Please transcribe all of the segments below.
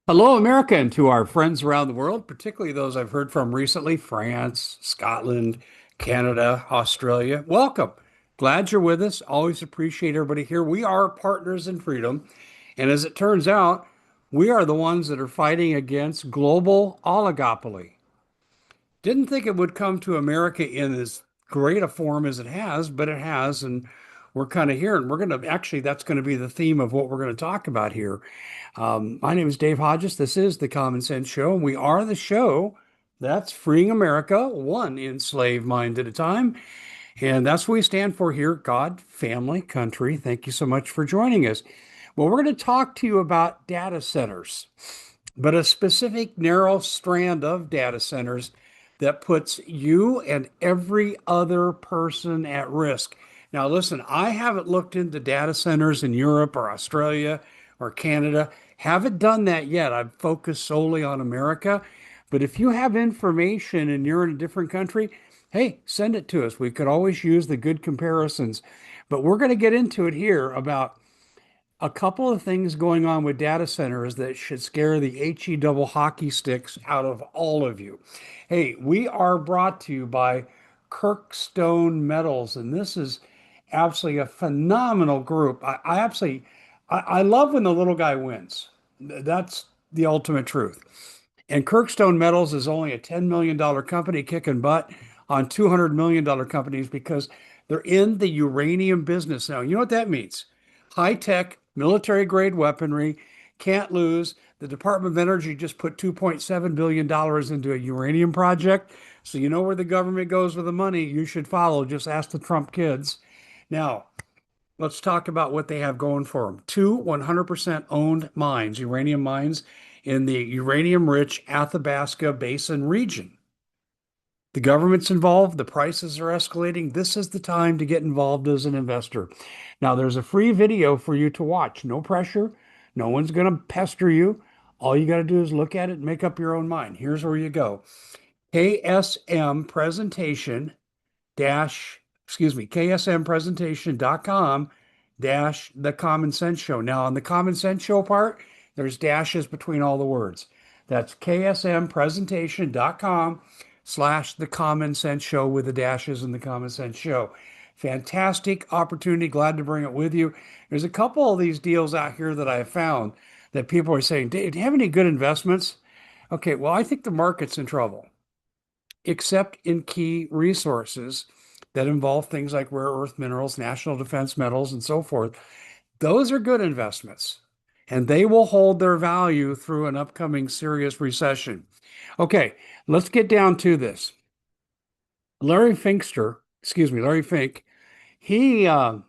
Hello, America, and to our friends around the world, particularly those I've heard from recently, France, Scotland, Canada, Australia. Welcome. Glad you're with us. Always appreciate everybody here. We are partners in freedom. And as it turns out, we are the ones that are fighting against global oligopoly. Didn't think it would come to America in as great a form as it has, but it has. And we're kind of here. And we're going to actually, that's going to be the theme of what we're going to talk about here. My name is Dave Hodges. This is the Common Sense Show, and we are the show that's freeing America one enslaved mind at a time. And that's what we stand for here: God, family, country. Thank you so much for joining us. Well, we're going to talk to you about data centers, but a specific narrow strand of data centers that puts you and every other person at risk. Now, listen, I haven't looked into data centers in Europe or Australia or Canada. Haven't done that yet. I've focused solely on America. But if you have information and you're in a different country, hey, send it to us. We could always use the good comparisons. But we're going to get into it here about a couple of things going on with data centers that should scare the HE double hockey sticks out of all of you. Hey, we are brought to you by Kirkstone Metals, and this is absolutely a phenomenal group. I love when the little guy wins. That's the ultimate truth. And Kirkstone Metals is only a $10 million company kicking butt on $200 million companies because they're in the uranium business now. You know what that means? High tech, military grade weaponry, can't lose. The Department of Energy just put $2.7 billion into a uranium project. So you know where the government goes with the money. You should follow. Just ask the Trump kids. Now, let's talk about what they have going for them. Two 100% owned mines, uranium mines in the uranium rich Athabasca Basin region. The government's involved, the prices are escalating. This is the time to get involved as an investor. Now, there's a free video for you to watch. No pressure. No one's going to pester you. All you got to do is look at it and make up your own mind. Here's where you go. KSM presentation dash, excuse me, ksmpresentation.com dash the Common Sense Show. Now, on the Common Sense Show part, there's dashes between all the words. That's ksmpresentation.com / the Common Sense Show with the dashes and the Common Sense Show. Fantastic opportunity. Glad to bring it with you. There's a couple of these deals out here that I have found that people are saying, Dave, do you have any good investments? Okay, well, I think the market's in trouble, except in key resources that involve things like rare earth minerals, national defense metals, and so forth. Those are good investments, and they will hold their value through an upcoming serious recession. Okay, let's get down to this. Larry Fink, do you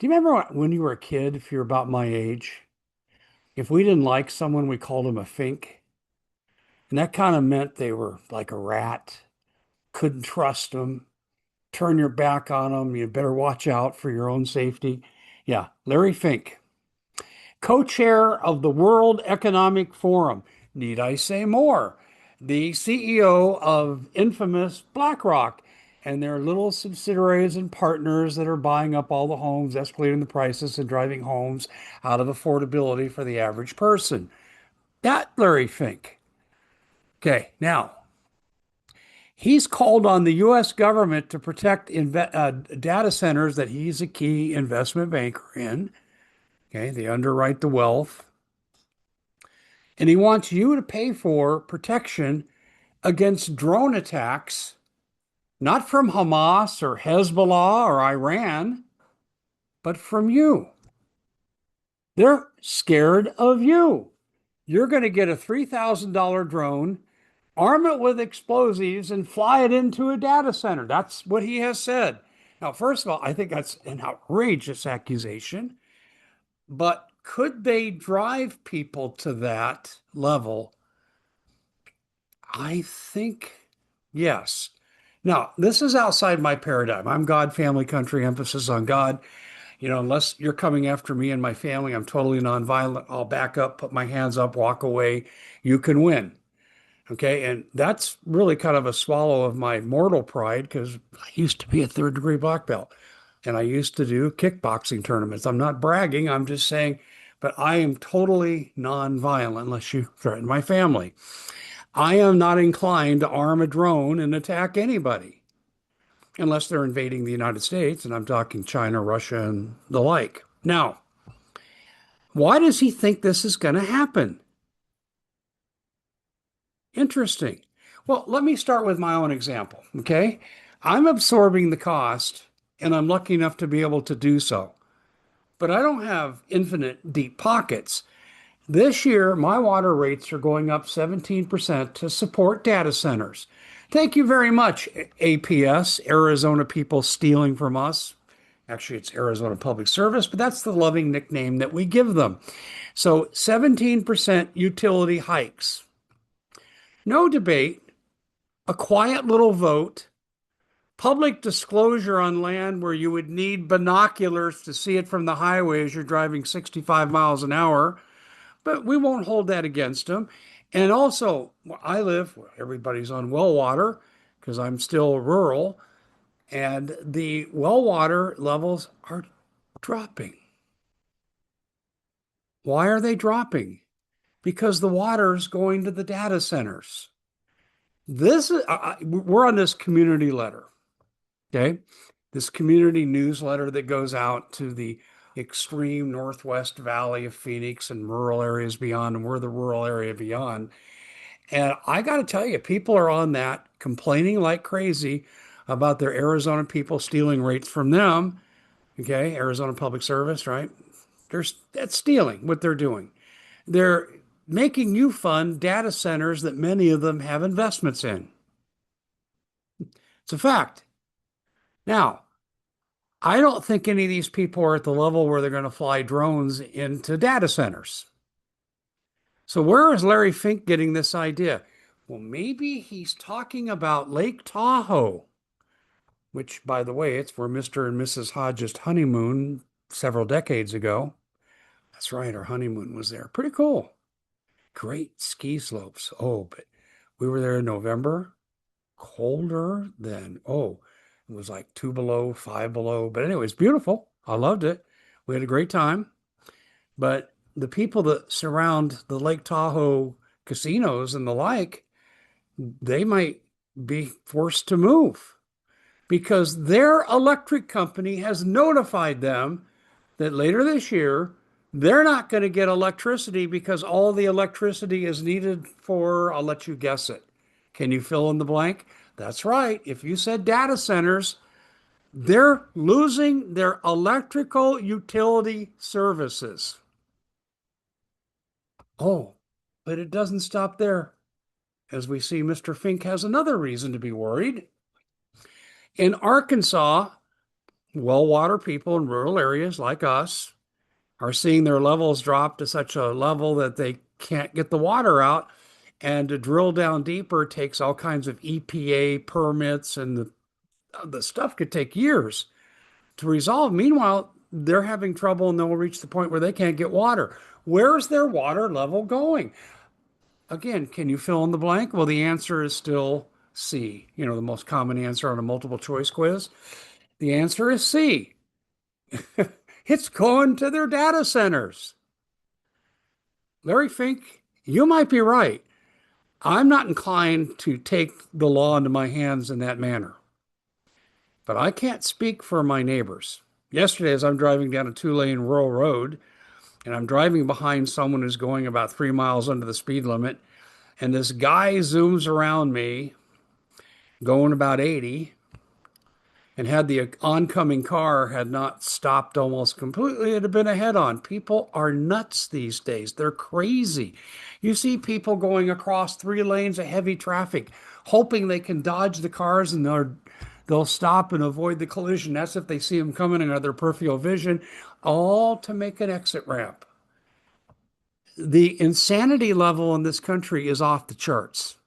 remember when you were a kid, if you're about my age, if we didn't like someone, we called them a Fink? And that kind of meant they were like a rat, couldn't trust them, turn your back on them, you better watch out for your own safety. Yeah, Larry Fink, co-chair of the World Economic Forum. Need I say more? The CEO of infamous BlackRock and their little subsidiaries and partners that are buying up all the homes, escalating the prices, and driving homes out of affordability for the average person. That Larry Fink. Okay, now he's called on the U.S. government to protect data centers that he's a key investment banker in. Okay, they underwrite the wealth. And he wants you to pay for protection against drone attacks, not from Hamas or Hezbollah or Iran, but from you. They're scared of you. You're going to get a $3,000 drone, arm it with explosives, and fly it into a data center. That's what he has said. Now, first of all, I think that's an outrageous accusation, but could they drive people to that level? I think yes. Now, this is outside my paradigm. I'm God, family, country, emphasis on God. You know, unless you're coming after me and my family, I'm totally nonviolent. I'll back up, put my hands up, walk away. You can win. Okay. And that's really kind of a swallow of my mortal pride because I used to be a third degree black belt and I used to do kickboxing tournaments. I'm not bragging. I'm just saying but I am totally nonviolent unless you threaten my family. I am not inclined to arm a drone and attack anybody unless they're invading the United States, and I'm talking China, Russia, and the like. Now, why does he think this is going to happen? Interesting. Well, let me start with my own example, okay? I'm absorbing the cost, and I'm lucky enough to be able to do so. But I don't have infinite deep pockets. This year, my water rates are going up 17% to support data centers. Thank you very much, APS, Arizona people stealing from us. Actually, it's Arizona Public Service, but that's the loving nickname that we give them. So 17% utility hikes. No debate, a quiet little vote, public disclosure on land where you would need binoculars to see it from the highway as you're driving 65 miles an hour, but we won't hold that against them. And also, I live where everybody's on well water because I'm still rural, and the well water levels are dropping. Why are they dropping? Because the water is going to the data centers. This is, we're on this community letter, okay? This community newsletter that goes out to the extreme northwest valley of Phoenix and rural areas beyond, and we're the rural area beyond. And I got to tell you, people are on that complaining like crazy about their Arizona people stealing rates from them. Okay, Arizona Public Service, right? That's stealing what they're doing. They're making you fund data centers that many of them have investments in. It's a fact. Now, I don't think any of these people are at the level where they're going to fly drones into data centers. So where is Larry Fink getting this idea? Well, maybe he's talking about Lake Tahoe, which, by the way, it's where Mr. and Mrs. Hodges honeymoon several decades ago. That's right, our honeymoon was there. Pretty cool. Great ski slopes. Oh, but we were there in November. Colder than, oh, it was like 2 below, 5 below. But anyway, it's beautiful. I loved it. We had a great time. But the people that surround the Lake Tahoe casinos and the like, they might be forced to move because their electric company has notified them that later this year, they're not going to get electricity because all the electricity is needed for, I'll let you guess it. Can you fill in the blank? That's right. If you said data centers, they're losing their electrical utility services. Oh, but it doesn't stop there. As we see, Mr. Fink has another reason to be worried. In Arkansas, well water people in rural areas like us are seeing their levels drop to such a level that they can't get the water out. And to drill down deeper takes all kinds of EPA permits, and the stuff could take years to resolve. Meanwhile, they're having trouble and they'll reach the point where they can't get water. Where's their water level going? Again, can you fill in the blank? Well, the answer is still C. You know, the most common answer on a multiple choice quiz. The answer is C. It's going to their data centers. Larry Fink, you might be right. I'm not inclined to take the law into my hands in that manner, but I can't speak for my neighbors. Yesterday, as I'm driving down a two-lane rural road, and I'm driving behind someone who's going about 3 miles under the speed limit, and this guy zooms around me going about 80, and had the oncoming car had not stopped almost completely, it'd have been a head on. People are nuts these days. They're crazy. You see people going across 3 lanes of heavy traffic, hoping they can dodge the cars and they'll stop and avoid the collision. That's if they see them coming in their peripheral vision, all to make an exit ramp. The insanity level in this country is off the charts.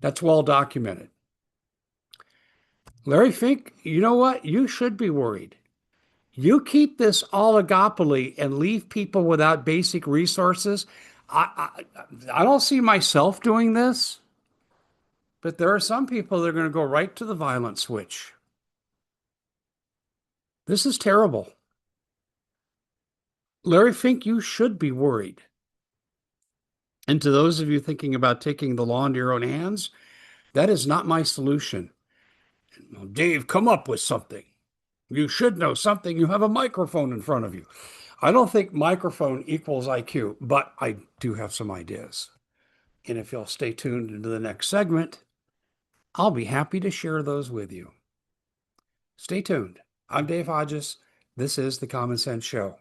That's well documented. Larry Fink, you know what? You should be worried. You keep this oligopoly and leave people without basic resources. I don't see myself doing this, but there are some people that are going to go right to the violent switch. This is terrible. Larry Fink, you should be worried. And to those of you thinking about taking the law into your own hands, that is not my solution. Well, Dave, come up with something. You should know something. You have a microphone in front of you. I don't think microphone equals IQ, but I do have some ideas. And if you'll stay tuned into the next segment, I'll be happy to share those with you. Stay tuned. I'm Dave Hodges. This is the Common Sense Show.